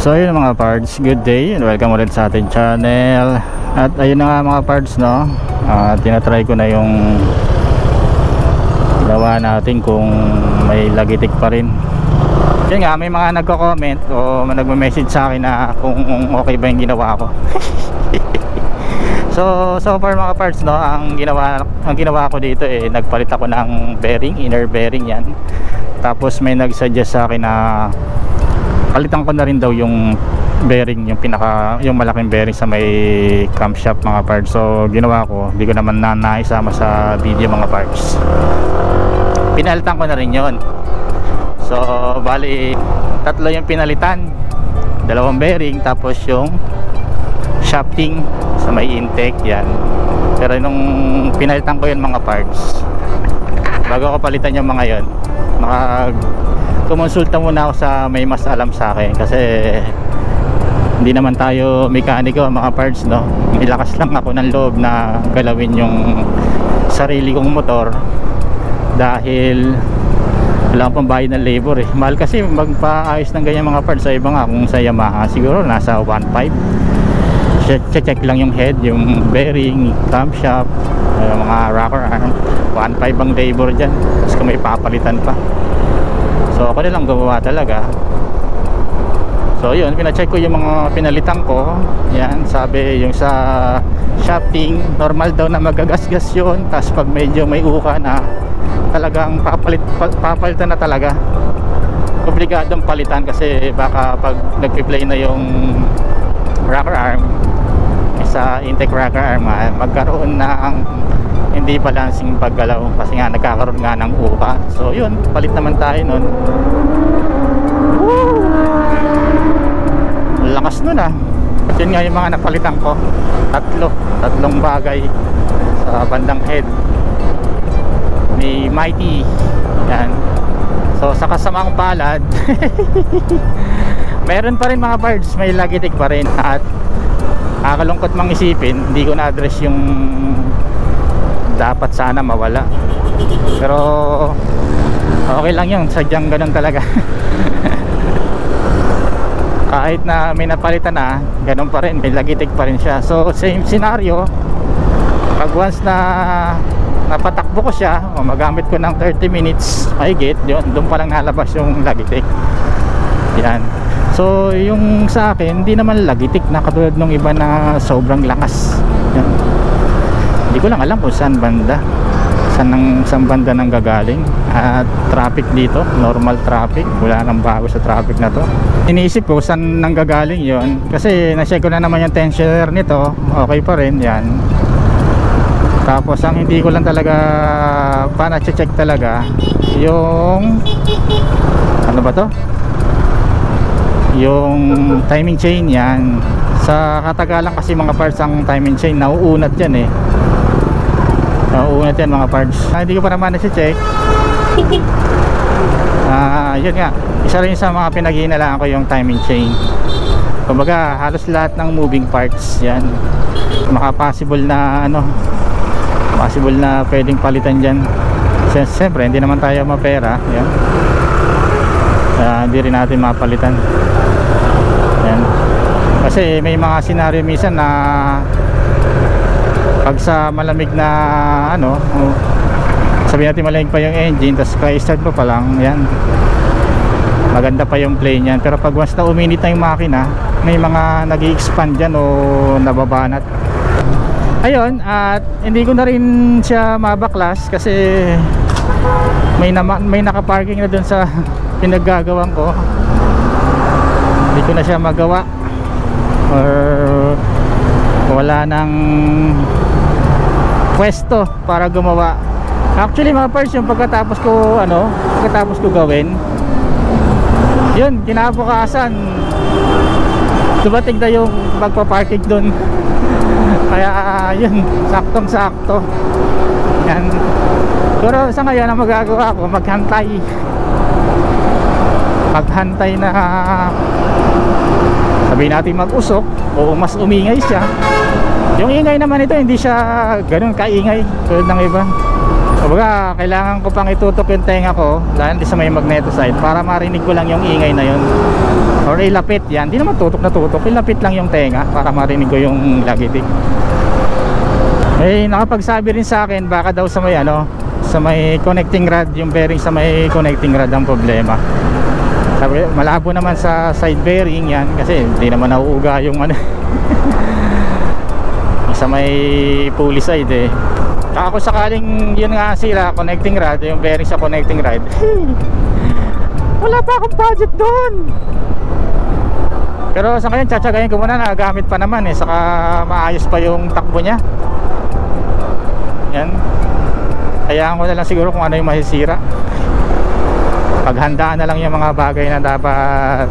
So ayun mga parts, good day and welcome ulit sa ating channel. At ayun na nga mga parts, no, tinatry ko na yung gawa natin kung may lagitik pa rin. Yun nga, may mga nagko-comment o nagme-message sa akin na kung okay ba yung ginawa ko. So far mga parts, no, ang ginawa ko dito nagpalit ako ng bearing, inner bearing yan. Tapos may nag-suggest sa akin na palitan ko na rin daw yung bearing, yung malaking bearing sa may camshaft mga parts. So ginawa ko, hindi ko naman naisama sa video mga parts. Pinalitan ko na rin yon. So bali tatlo yung pinalitan, dalawang bearing, tapos yung shafting sa may intake yan. Pero nung pinalitan ko yun mga parts, bago ko palitan yung mga yon, kumonsulta muna ako sa may mas alam sa akin, kasi hindi naman tayo mekaniko mga parts, no. May lakas lang ako ng loob na galawin yung sarili kong motor dahil wala akong pambayad ng labor mahal kasi magpaayos ng ganyan mga parts. Sa iba nga, kung sa Yamaha siguro nasa 1.5, check lang yung head, yung bearing, camshaft, mga rocker arm, 1.5 ang labor dyan, tapos kung may papalitan pa. So ako na lang gumawa talaga. So yun, pina-check ko yung mga pinalitan ko. Yan, sabi yung sa shafting normal daw na magagasgas yun. Tapos pag medyo may uka na, talagang papalitan na talaga. Obligadong palitan kasi baka pag nag-play na yung rocker arm sa intake rocker arm, magkaroon ng hindi balancing paggalaw kasi nga nagkakaroon nga ng uka. So yun, palit naman tayo nun. Woo! Lakas nun ah. At yun nga yung mga napalitan ko, tatlong bagay sa bandang head ni Mighty. Yan. So sa kasamang palad meron pa rin mga parts, may lagitik pa rin. At nakakalungkot mang isipin, hindi ko na-address yung dapat sana mawala, pero okay lang yun, sadyang ganun talaga. Kahit na may napalitan na, ganun pa rin, may lagitik pa rin siya. So same scenario, pag once na napatakbo ko siya o magamit ko ng 30 minutes mahigit, doon pa lang nalabas yung lagitik. Yan. So yung sa akin, hindi naman lagitik na katulad ng iba na sobrang lakas. Yan. Hindi ko lang alam kung saan banda nang gagaling. At traffic dito, normal traffic, wala nang bago sa traffic na to. Iniisip ko saan nang gagaling yon, kasi na-check ko na naman yung tensioner nito, okay pa rin yan. Tapos ang hindi ko lang talaga na-check talaga yung ano ba to, yung timing chain. Yan, sa katagalan kasi mga parts, ang timing chain nauunat yan nauunat yan mga parts. Hindi ko pa naman na-check. Yun nga, isa rin sa mga pinaghihinalaan ko yung timing chain. Kumbaga halos lahat ng moving parts yan, possible na pwedeng palitan dyan. Siyempre hindi naman tayo mapera yan. Hindi rin natin mapalitan yan, kasi may mga senaryo minsan na pag sa malamig na sabihin natin malamig pa yung engine, tapos ka-start pa lang yan, maganda pa yung play niyan. Pero pag once na uminit na yung makina, may mga nag-i-expand dyan o nababanat. Ayun, at hindi ko na rin siya mabaklas kasi may nakaparking na dun sa pinaggagawan ko. Hindi ko na siya magawa or wala nang pwesto para gumawa. Actually mga parts, yung pagkatapos ko gawin yun, kinabukasan dumating na yung magpaparking dun. Kaya yun, saktong sakto yan. Pero sa ngayon ang magagawa ko, maghantay na sabihin natin mag-usok o mas umingay siya. Yung ingay naman ito, hindi siya ganun kaingay tulad ng iba. Kumbaga, kailangan ko pang itutok yung tenga ko dahil sa may magneto side para marinig ko lang yung ingay na yun. Or ilapit yan, di naman tutok na tutok, ilapit lang yung tenga para marinig ko yung lagitik. Eh, nakapagsabi rin sa akin baka daw sa may sa may connecting rod, yung bearing sa may connecting rod ang problema. Sabi, malabo naman sa side bearing yan kasi hindi naman nauuga yung sa may pulley side eh. Kaya kung sakaling yun nga sira, connecting rod, yung bearing sa connecting rod, wala pa akong budget doon. Pero sa ngayon tsatsagayin ko muna, nagamit pa naman eh, saka maayos pa yung takbo nya. Yan, hayaan ko na lang siguro kung ano yung masisira. Paghandaan na lang yung mga bagay na dapat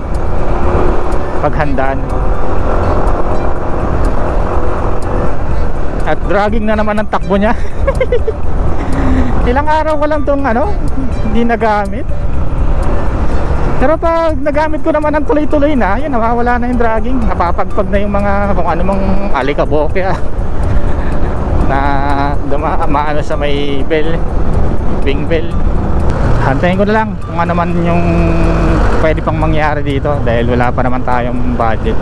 paghandaan. At dragging na naman ang takbo niya. Ilang araw ko lang tong hindi nagamit. Pero pag nagamit ko naman ng tuloy-tuloy na, yun, nawawala na yung dragging. Napapagpag na yung mga kung ano mang alikaboke na maano sa may bell, wing bell. Hantayin ko na lang kung ano man yung pwede pang mangyari dito dahil wala pa naman tayong budget.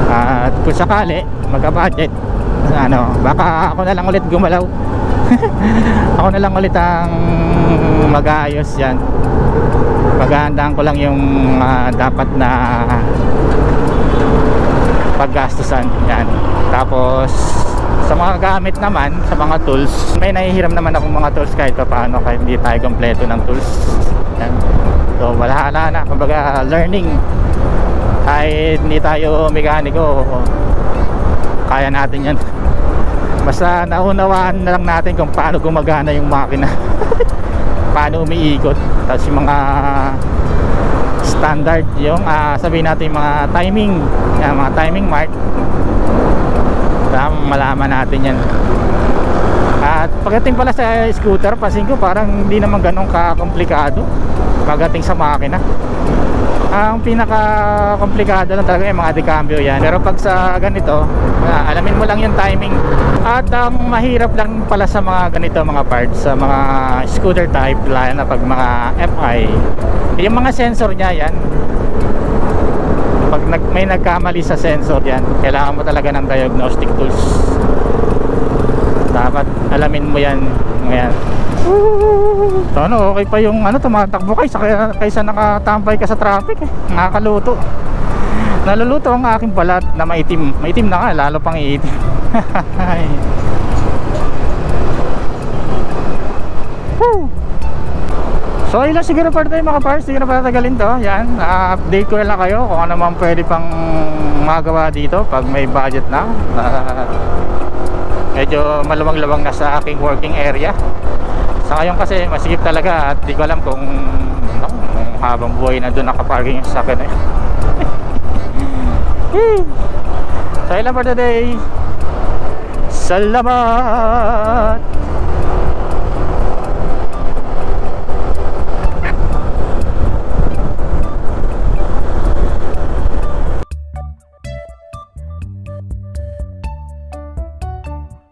At kung sakali magka-budget, baka ako na lang ulit gumalaw. Ako na lang ulit ang mag-aayos yan. Paghahandaan ko lang yung dapat na paggastusan yan. Tapos sa mga gamit naman, sa mga tools, may nahihiram naman akong mga tools kahit pa paano, kahit hindi tayo kompleto ng tools yan. So wala na, kumbaga learning. Kahit hindi tayo mekaniko, kaya natin yan. Basta naunawaan na lang natin kung paano gumagana yung makina. Paano umiikot. Tapos yung mga standard, yung sabihin natin yung mga timing, mga timing mark, malaman natin yan. At pagdating pala sa scooter, pansin ko parang hindi naman ganun ka-komplikado pagdating sa makina. Ang pinaka-komplikado lang talaga yung mga decambio yan. Pero pag sa ganito, alamin mo lang yung timing. At ang mahirap lang pala sa mga ganito mga parts, sa mga scooter type, lalo na pag mga FI, yung mga sensor nya yan. Pag may nagkamali sa sensor yan, kailangan mo talaga ng diagnostic tools. Dapat alamin mo yan. Ngayon, okay pa yung tumatakbo kaysa nakatampay ka sa traffic eh. Nakakaluto. Naluluto ang aking balat na maitim. Maitim na nga, lalo pang iitim. So yun lang siguro para tayo mga parts. Hindi na pala tagalin to. Yan, update ko na lang kayo kung ano man pwede pang magawa dito pag may budget na. Medyo maluwang-luwang na sa aking working area. Sa ngayon kasi masikip talaga at di ko alam kung habang buhay na doon nakaparking yung sasakyan eh. So yun lang for today. Salamat.